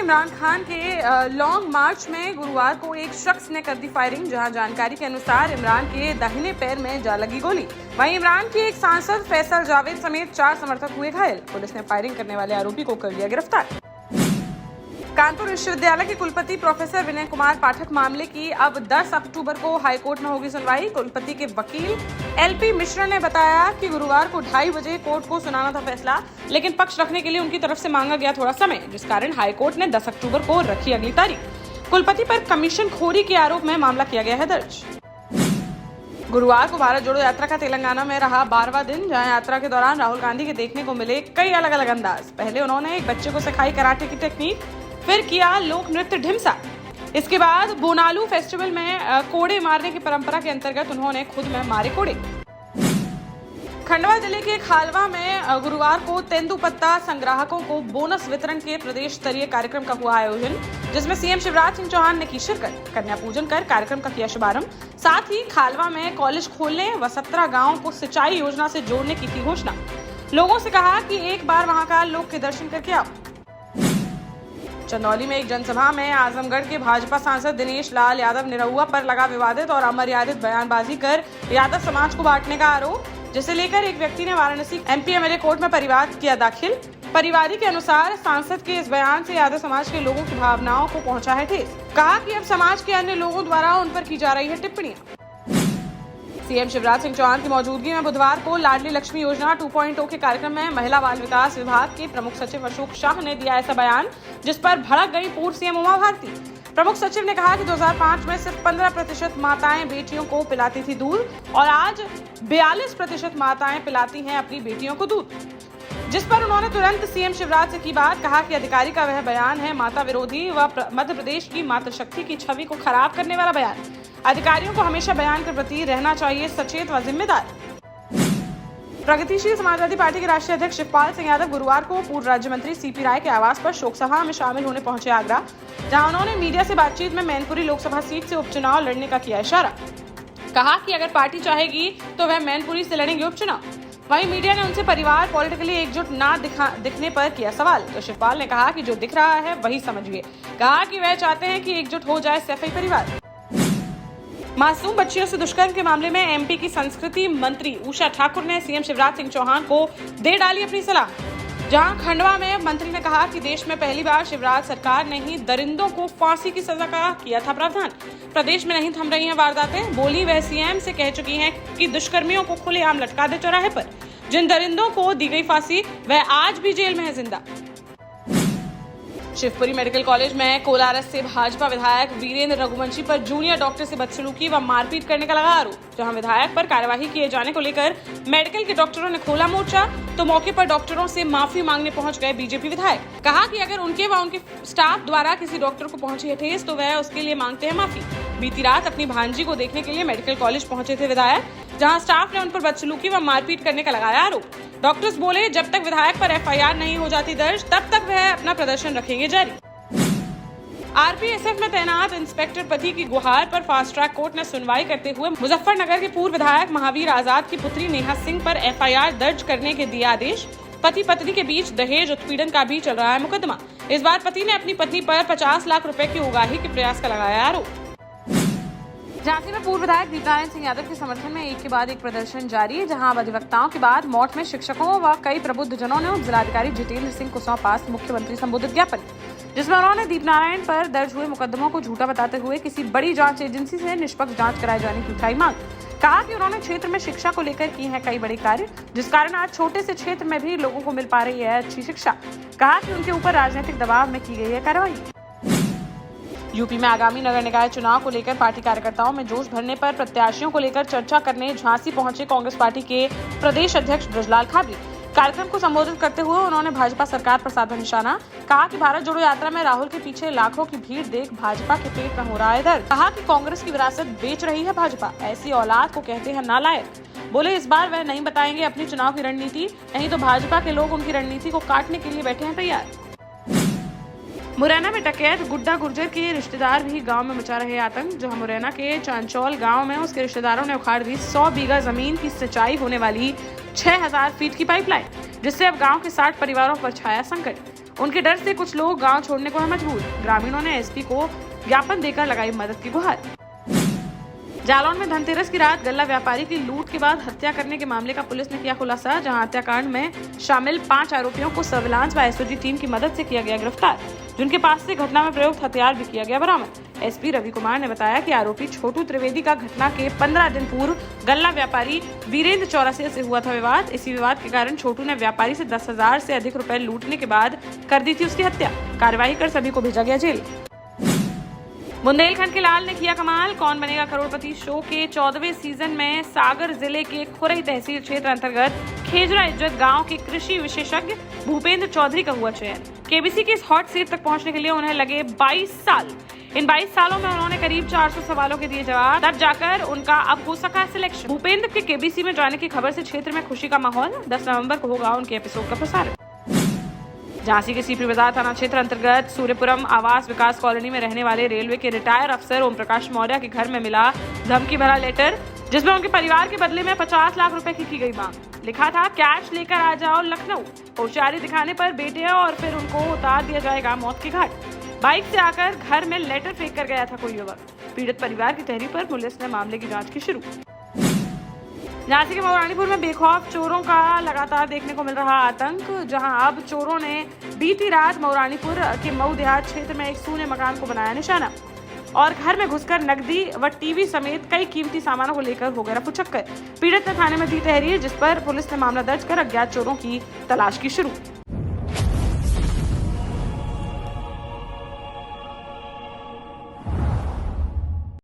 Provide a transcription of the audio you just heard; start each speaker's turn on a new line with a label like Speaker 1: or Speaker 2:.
Speaker 1: इमरान खान के लॉन्ग मार्च में गुरुवार को एक शख्स ने कर दी फायरिंग, जहां जानकारी के अनुसार इमरान के दाहिने पैर में जा लगी गोली। वहीं इमरान के एक सांसद फैसल जावेद समेत 4 समर्थक हुए घायल। पुलिस ने फायरिंग करने वाले आरोपी को कर लिया गिरफ्तार। कानपुर विश्वविद्यालय के कुलपति प्रोफेसर विनय कुमार पाठक मामले की अब 10 अक्टूबर को हाईकोर्ट में होगी सुनवाई। कुलपति के वकील LP मिश्रा ने बताया कि गुरुवार को 2:30 बजे कोर्ट को सुनाना था फैसला, लेकिन पक्ष रखने के लिए उनकी तरफ से मांगा गया थोड़ा समय, जिस कारण हाईकोर्ट ने 10 अक्टूबर को रखी अगली तारीख। कुलपति पर कमीशन खोरी के आरोप में मामला किया गया है दर्ज। गुरुवार को भारत जोड़ो यात्रा का तेलंगाना में रहा 12वां दिन, जहां यात्रा के दौरान राहुल गांधी के देखने को मिले कई अलग अलग अंदाज। पहले उन्होंने एक बच्चे को सिखाई कराटे की टेक्निक, फिर किया लोक नृत्य ढिमसा। इसके बाद बोनालू फेस्टिवल में कोड़े मारने की परंपरा के अंतर्गत उन्होंने खुद में मारे कोड़े। खंडवा जिले के खालवा में गुरुवार को तेंदुपत्ता संग्राहकों को बोनस वितरण के प्रदेश स्तरीय कार्यक्रम का हुआ आयोजन, जिसमें CM शिवराज सिंह चौहान ने की शिरकत। कन्या पूजन कर कार्यक्रम का किया शुभारंभ। साथ ही खालवा में कॉलेज खोलने व 17 गाँवों को सिंचाई योजना से जोड़ने की थी घोषणा। लोगों से कहा कि एक बार वहां का लोक के दर्शन करके आओ। चंदौली में एक जनसभा में आजमगढ़ के भाजपा सांसद दिनेश लाल यादव निरहुआ पर लगा विवादित और अमर्यादित बयानबाजी कर यादव समाज को बांटने का आरोप, जिसे लेकर एक व्यक्ति ने वाराणसी MP MLA कोर्ट में परिवाद किया दाखिल। परिवादी के अनुसार सांसद के इस बयान से यादव समाज के लोगों की भावनाओं को पहुंचा है ठेस। कहा कि अब समाज के अन्य लोगों द्वारा उन पर की जा रही है टिप्पणियां। CM शिवराज सिंह चौहान की मौजूदगी में बुधवार को लाडली लक्ष्मी योजना 2.0 के कार्यक्रम में महिला बाल विकास विभाग के प्रमुख सचिव अशोक शाह ने दिया ऐसा बयान, जिस पर भड़क गई पूर्व CM उमा भारती। प्रमुख सचिव ने कहा कि 2005 में सिर्फ 15% माताएं बेटियों को पिलाती थी दूध, और आज 42% माताएं पिलाती हैं अपनी बेटियों को दूध, जिस पर उन्होंने तुरंत CM शिवराज से की बात। कहा कि अधिकारी का वह बयान है माता विरोधी व मध्य प्रदेश की मातृशक्ति की छवि को खराब करने वाला बयान। अधिकारियों को हमेशा बयान के प्रति रहना चाहिए सचेत व जिम्मेदार। प्रगतिशील समाजवादी पार्टी के राष्ट्रीय अध्यक्ष शिवपाल सिंह यादव गुरुवार को पूर्व राज्य मंत्री CP राय के आवास पर शोक सभा में शामिल होने पहुंचे आगरा, जहां उन्होंने मीडिया से बातचीत में मैनपुरी लोकसभा सीट से उपचुनाव लड़ने का किया इशारा। कहा कि अगर पार्टी चाहेगी तो वह मैनपुरी से लड़ेंगे उपचुनाव। वहीं मीडिया ने उनसे परिवार पॉलिटिकली एकजुट ना दिखने पर किया सवाल, तो शिवपाल ने कहा कि जो दिख रहा है वही समझिए। कहा कि वह चाहते हैं कि एकजुट हो जाए सैफई परिवार। मासूम बच्चियों से दुष्कर्म के मामले में MP की संस्कृति मंत्री उषा ठाकुर ने CM शिवराज सिंह चौहान को दे डाली अपनी सलाह, जहां खंडवा में मंत्री ने कहा कि देश में पहली बार शिवराज सरकार ने ही दरिंदों को फांसी की सजा का किया था प्रावधान। प्रदेश में नहीं थम रही हैं वारदातें। बोली वह CM से कह चुकी हैं कि दुष्कर्मियों को खुलेआम लटका दे चौराहे पर। जिन दरिंदों को दी गई फांसी वह आज भी जेल में है जिंदा। शिवपुरी मेडिकल कॉलेज में कोलारस से भाजपा विधायक वीरेंद्र रघुवंशी पर जूनियर डॉक्टर से बदसलूकी व मारपीट करने का लगा आरोप, जहां विधायक पर कार्यवाही किए जाने को लेकर मेडिकल के डॉक्टरों ने खोला मोर्चा, तो मौके पर डॉक्टरों से माफी मांगने पहुंच गए BJP विधायक। कहा कि अगर उनके व उनके स्टाफ द्वारा किसी डॉक्टर को पहुंची है ठेस तो वह उसके लिए मांगते हैं माफी। बीती रात अपनी भांजी को देखने के लिए मेडिकल कॉलेज पहुंचे थे विधायक, जहां स्टाफ ने उन पर बदसलूकी व मारपीट करने का लगाया आरोप। डॉक्टर्स बोले जब तक विधायक पर FIR नहीं हो जाती दर्ज तब तक वह अपना प्रदर्शन रखेंगे जारी। RPSF में तैनात इंस्पेक्टर पति की गुहार पर फास्ट ट्रैक कोर्ट ने सुनवाई करते हुए मुजफ्फरनगर के पूर्व विधायक महावीर आजाद की पुत्री नेहा सिंह पर FIR दर्ज करने के दिया आदेश। पति पत्नी के बीच दहेज उत्पीड़न का भी चल रहा है मुकदमा। इस बार पति ने अपनी पत्नी पर 50 लाख रुपए की उगाही के प्रयास का लगाया आरोप। झांसी में पूर्व विधायक दीपनारायण सिंह यादव के समर्थन में एक के बाद एक प्रदर्शन जारी, जहां अधिवक्ताओं के बाद मौत में शिक्षकों व कई प्रबुद्ध जनों ने उप जिलाधिकारी जितेंद्र सिंह को सौंपा मुख्यमंत्री संबोधित ज्ञापन, जिसमें उन्होंने दीपनारायण पर दर्ज हुए मुकदमों को झूठा बताते हुए किसी बड़ी जांच एजेंसी से निष्पक्ष जांच कराए जाने की उठाई मांग। कहा कि उन्होंने क्षेत्र में शिक्षा को लेकर किए हैं कई बड़े कार्य, जिस कारण आज छोटे से क्षेत्र में भी लोगों को मिल पा रही है अच्छी शिक्षा। कहा कि उनके ऊपर राजनीतिक दबाव में की गई है कार्रवाई। यूपी में आगामी नगर निकाय चुनाव को लेकर पार्टी कार्यकर्ताओं में जोश भरने पर प्रत्याशियों को लेकर चर्चा करने झांसी पहुंचे कांग्रेस पार्टी के प्रदेश अध्यक्ष ब्रजलाल खाबरी। कार्यक्रम को संबोधित करते हुए उन्होंने भाजपा सरकार पर साधा निशाना। कहा कि भारत जोड़ो यात्रा में राहुल के पीछे लाखों की भीड़ देख भाजपा के पेट में हो रहा है दर्द। कहा कि कांग्रेस की विरासत बेच रही है भाजपा, ऐसी औलाद को कहते हैं नालायक। बोले इस बार वह नहीं बताएंगे अपनी चुनाव की रणनीति, नहीं तो भाजपा के लोग उनकी रणनीति को काटने के लिए बैठे हैं तैयार। मुरैना में डकैत गुड्डा गुर्जर के रिश्तेदार भी गांव में मचा रहे आतंक, जहां मुरैना के चांचौल गांव में उसके रिश्तेदारों ने उखाड़ दी 100 बीघा जमीन की सिंचाई होने वाली 6000 फीट की पाइपलाइन, जिससे अब गांव के 60 परिवारों पर छाया संकट। उनके डर से कुछ लोग गांव छोड़ने को है मजबूर। ग्रामीणों ने एसपी को ज्ञापन देकर लगाई मदद की गुहार। जालौन में धनतेरस की रात गल्ला व्यापारी की लूट के बाद हत्या करने के मामले का पुलिस ने किया खुलासा, जहां हत्याकांड में शामिल 5 आरोपियों को सर्विलांस व एसओजी टीम की मदद से किया गया गिरफ्तार, जिनके पास से घटना में प्रयुक्त हथियार भी किया गया बरामद। एसपी रवि कुमार ने बताया कि आरोपी छोटू त्रिवेदी का घटना के 15 दिन पूर्व गल्ला व्यापारी वीरेंद्र चौरसिया से हुआ था विवाद। इसी विवाद के कारण छोटू ने व्यापारी से 10,000 से अधिक रुपए लूटने के बाद कर दी थी उसकी हत्या। कार्रवाई कर सभी को भेजा गया जेल। बुंदेलखंड के लाल ने किया कमाल। कौन बनेगा करोड़पति शो के 14वें सीजन में सागर जिले के खुरई तहसील क्षेत्र अंतर्गत खेजरा इज्जत गांव के कृषि विशेषज्ञ भूपेंद्र चौधरी का हुआ चयन। केबीसी की इस हॉट सीट तक पहुंचने के लिए उन्हें लगे 22 साल। इन 22 सालों में उन्होंने करीब 400 सवालों के दिए जवाब, तब जाकर उनका अब हो सका सिलेक्शन। भूपेंद्र के केबीसी में जाने की खबर से क्षेत्र में खुशी का माहौल। 10 नवंबर को होगा उनके एपिसोड का प्रसारण। झांसी के सीपी बाजार थाना क्षेत्र अंतर्गत सूर्यपुरम आवास विकास कॉलोनी में रहने वाले रेलवे के रिटायर अफसर ओम प्रकाश मौर्य के घर में मिला धमकी भरा लेटर, जिसमें उनके परिवार के बदले में 50 लाख रुपए की गई मांग। लिखा था, कैश लेकर आ जाओ लखनऊ, होशियारी दिखाने पर बेटे और फिर उनको उतार दिया जाएगा मौत के घाट। बाइक से आकर घर में लेटर फेंक कर गया था कोई युवक। पीड़ित परिवार की तहरीर पर पुलिस ने मामले की जाँच की शुरू। झांसी के मऊरानीपुर में बेखौफ चोरों का लगातार देखने को मिल रहा आतंक, जहां अब चोरों ने बीती रात मऊरानीपुर के मऊ देहात क्षेत्र में एक सूने मकान को बनाया निशाना और घर में घुसकर नकदी व टीवी समेत कई कीमती सामानों को लेकर हो गया रफूचक्कर। पीड़ित ने थाने में दी तहरीर, जिस पर पुलिस ने मामला दर्ज कर अज्ञात चोरों की तलाश की शुरू।